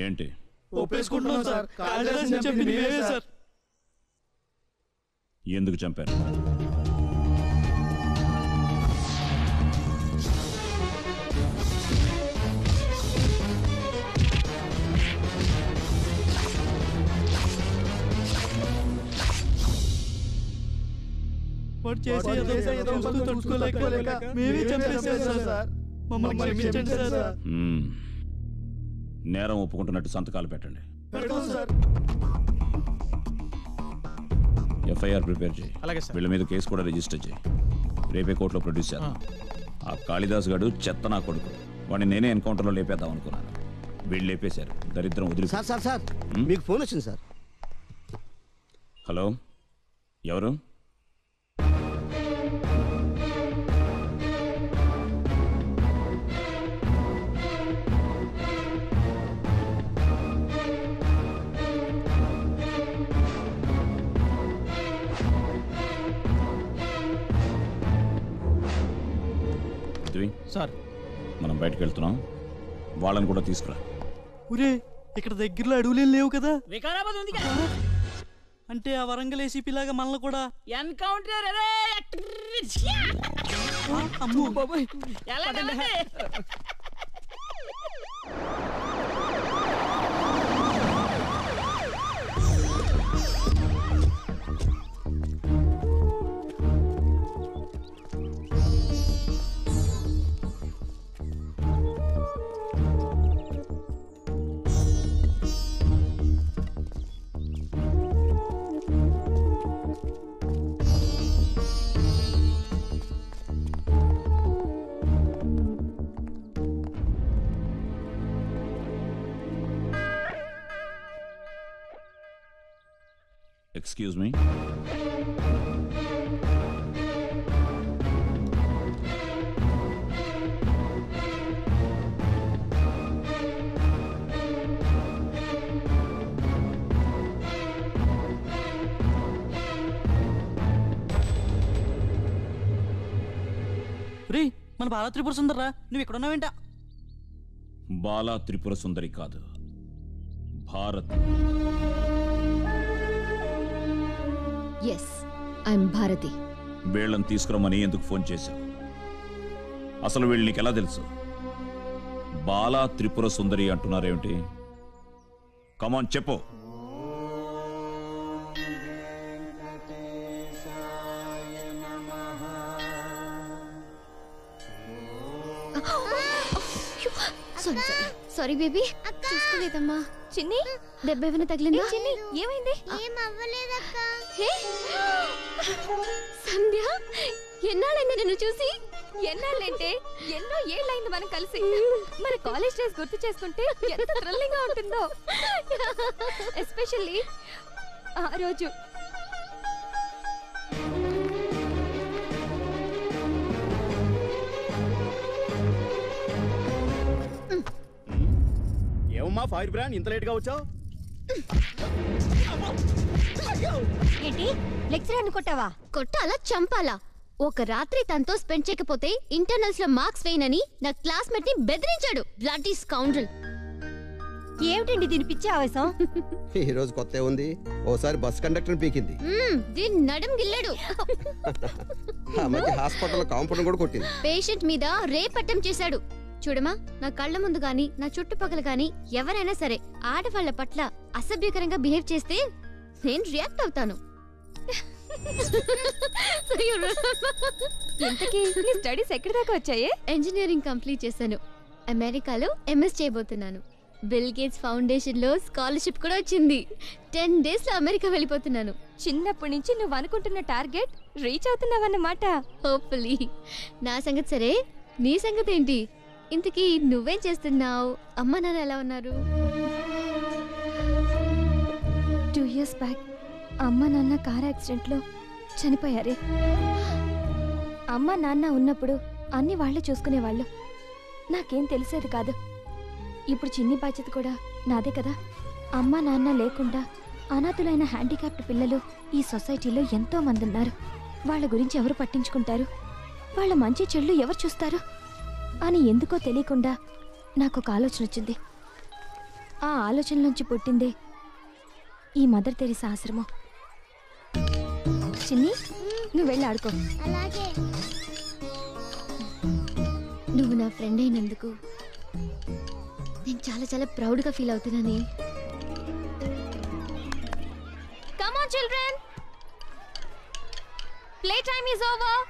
ఏంటి? ఒప్పేసుకుంటున్నాం సార్. కాళిదాసుని చంపింది మేమే సార్. ఎందుకు చంపారు? నేరం ఒప్పుకుంటున్నట్టు సంతకాలు పెట్టండి. ఎఫ్ఐఆర్ ప్రిపేర్ చేయి. వీళ్ళ మీద కేసు కూడా రిజిస్టర్ చేయి. రేపే కోర్టులో ప్రొడ్యూస్ చేద్దాం. ఆ కాళిదాస్ గాడు చెత్త నా కొడుకు. వాడిని నేనే ఎన్కౌంటర్లో లేపేద్దాం అనుకున్నాను. వీళ్ళు లేపేశారు. దరిద్రం వదిలి. సార్ మీకు ఫోన్ వచ్చింది సార్. హలో, ఎవరు? సార్, మనం బయటకు వెళ్తున్నాం. వాళ్ళని కూడా తీసుకురా. ఒరే, ఇక్కడ దగ్గరలో అడవులేం లేవు కదా? వికారాబాద్ ఉంది. అంటే ఆ వరంగల్ ఏసీపీ లాగా మనల్ని కూడా ఎన్కౌంటర్. అమ్మో బాబాయ్. Excuse me. రే, మన బాలా త్రిపుర సుందర్రా, నువ్వు ఇక్కడ ఉన్నావేంట? బాలా త్రిపుర సుందరి కాదు, భారతి. Yes, I'm Bharati. వీళ్ళని తీసుకురమ్మని ఎందుకు ఫోన్ చేశావు? అసలు వీళ్ళు నీకు ఎలా తెలుసు? బాలా త్రిపుర సుందరి అంటున్నారేమిటి? కమాన్ చెప్పు. సారీ బేబీ, చూసుకోలేదమ్మా. చిన్ని, దెబ్బ ఏమైనా తగిలిందా? చిన్ని, ఏమైంది? ఏం అవ్వలేదక్క. సంధ్య, ఎన్నాళ్ళైంది నిన్ను చూసి? ఎన్నాళ్ళంటే ఎన్నో ఏళ్ళైంది మనం కలిసి. మన కాలేజ్ డేస్ గుర్తు చేసుకుంటే ఎంత థ్రిల్లింగ్ గా ఉంటుందో. ఎస్పెషల్లీ ఆ రోజు. ఏమమ్మా ఫైర్ బ్రాండ్, ఇంత లేట్ గా వచ్చావు? ఏంటి, లెక్చరర్ కొట్టావా? కొట్టాలా, చంపాలా? ఒక రాత్రి తనతో స్పెండ్ చేయకపోతే ఇంటర్నల్స్ లో మార్క్స్ వేయనని నా క్లాస్మేట్ ని బెదిరించాడు. Bloody scoundrel. ఏమిటండి దీని పిచ్చి ఆవేశం? ఈ రోజు కొత్త ఉంది. ఓసారి బస్ కండక్టర్ పీకింది. దీని నడుం గిల్లాడు. ఆ మధ్య హాస్పిటల్ కాంపౌండ్ కూడా కొట్టింది. పేషెంట్ మీద రేప్ అటెంప్ట్ చేశాడు. చూడమా, నా కళ్ళ ముందు గాని నా చుట్టుపక్కల గాని ఎవరైనా సరే ఆడవాళ్ల పట్ల అసభ్యకరంగా బిహేవ్ చేస్తే నేను రియాక్ట్ అవుతాను. స్టడీస్ ఎక్కడి దాకా వచ్చాయే? ఇంజనీరింగ్ కంప్లీట్ చేశాను. అమెరికాలో ఎంఎస్ చేయబోతున్నాను. బిల్ గేట్స్ ఫౌండేషన్ లో స్కాలర్షిప్ కూడా వచ్చింది. 10 days లో అమెరికా వెళ్ళిపోతున్నాను. చిన్నప్పటి నుంచి నువ్వు అనుకుంటున్న టార్గెట్ రీచ్ అవుతున్నావన్నమాట. హోప్ఫుల్లీ. నా సంగతి సరే, నీ సంగతి ఏంటి? ఇంతకీ నువ్వేం చేస్తున్నావు? అమ్మ నాన్న ఎలా ఉన్నారు? 2 years బ్యాక్ అమ్మ నాన్న కార్ యాక్సిడెంట్లో చనిపోయారే. అమ్మ నాన్న ఉన్నప్పుడు అన్ని వాళ్ళే చూసుకునేవాళ్ళు. నాకేం తెలిసేది కాదు. ఇప్పుడు చిన్ని బాధ్యత కూడా నాదే కదా. అమ్మ నాన్న లేకుండా అనాథులైన హ్యాండిక్యాప్డ్ పిల్లలు ఈ సొసైటీలో ఎంతో మంది ఉన్నారు. వాళ్ళ గురించి ఎవరు పట్టించుకుంటారు? వాళ్ళ మంచి చెళ్ళు ఎవరు చూస్తారు అని ఎందుకో తెలియకుండా నాకు ఒక ఆలోచన వచ్చింది. ఆ ఆలోచన నుంచి పుట్టిందే ఈ మదర్ తెరీసా ఆశ్రమం. చిన్ని, నువ్వు వెళ్ళి ఆడుకో. అలాగే. నువ్వు నా ఫ్రెండ్ అయినందుకు నేను చాలా చాలా ప్రౌడ్గా ఫీల్ అవుతున్నానే. Come on children, play time is over.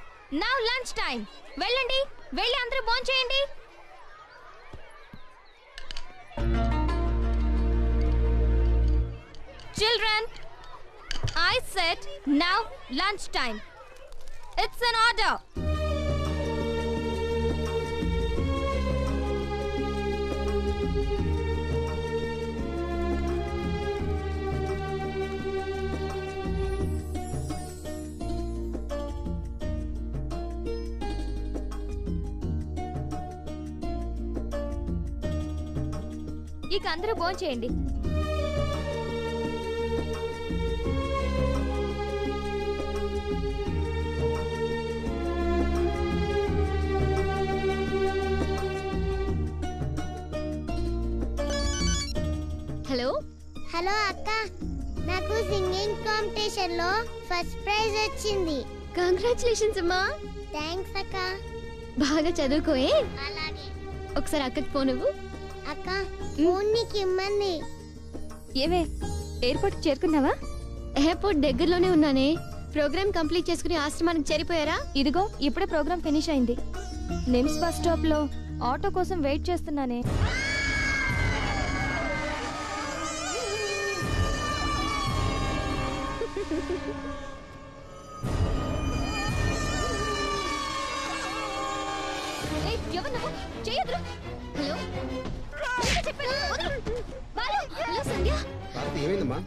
Now lunch time. వెళ్ళండి, వెళ్ళి అందరూ భోంచేయండి. Children, I said now lunch time. It's an order. ఇక అందరూ భోంచేయండి. హలో హలో అక్క, నాకు సింగింగ్ కాంపిటీషన్ లో ఫస్ట్ ప్రైజ్ వచ్చింది. కంగ్రాచులేషన్స్ అమ్మా. థ్యాంక్స్ అక్క. బాగా చదువుకోయే. అలాగే ఒకసారి అక్కకి ఫోన్ ఇవ్వు. అక్క, ఫోన్ నీకు ఇమ్మంది. ఏవే, ఎయిర్పోర్ట్ చేరుకున్నావా? ఎయిర్పోర్ట్ దగ్గరలోనే ఉన్నానే. ప్రోగ్రామ్ కంప్లీట్ చేసుకుని ఆశ్రమానికి చేరిపోయారా? ఇదిగో ఇప్పుడే ప్రోగ్రామ్ ఫినిష్ అయింది. నిమ్స్ బస్ స్టాప్ లో ఆటో కోసం వెయిట్ చేస్తున్నానే. ఏయ్, ఎవరు నువ్వు? చేయొద్దు. హలో, చెప్పండి. వదలు. బాలు. హలో సంధ్య. భారతి, ఏమైందమ్మా?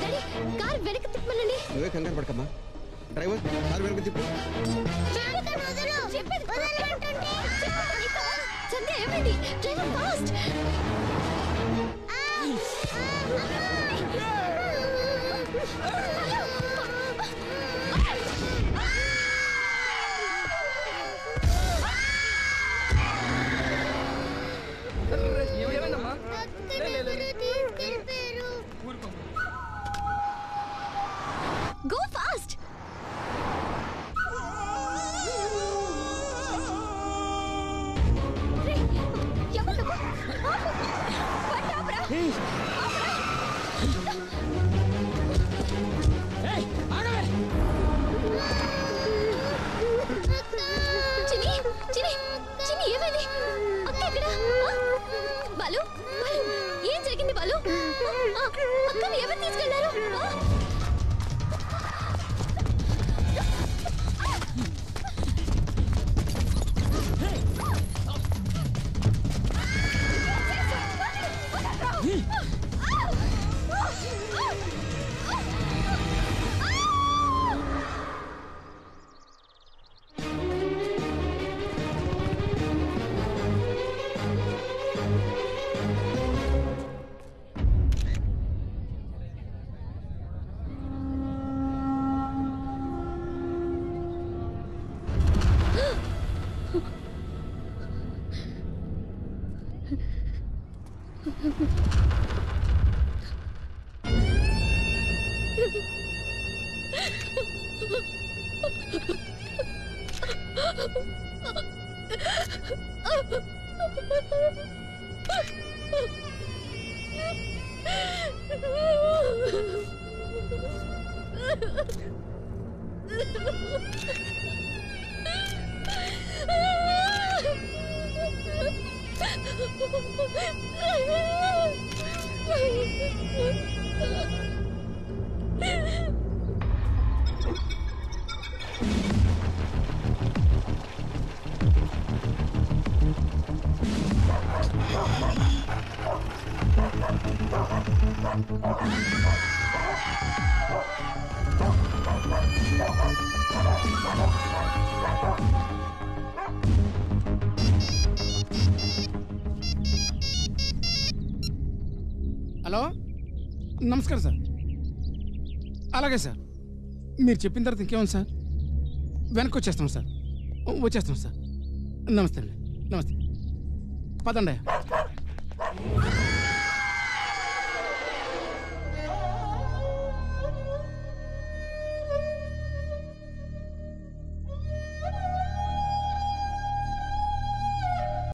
డాడీ, కార్ వెనక్కి తిప్పమనండి. నువ్వే కంగారు పడకమ్మా. డ్రైవర్, కారు వెనక తిప్పు. చెప్పండి. సంధ్య, ఏమైంది? Driver fast. Go fast. Balu, ఏం జరిగింది బాలు? అక్కని ఎవరు తీసుకెళ్లారు? హలో, నమస్కారం సార్. అలాగే సార్, మీరు చెప్పిన తర్వాత ఇంకేముంది సార్? వెనక్కి వచ్చేస్తాం సార్. వచ్చేస్తాం సార్. నమస్తే అండి. నమస్తే. పదండి.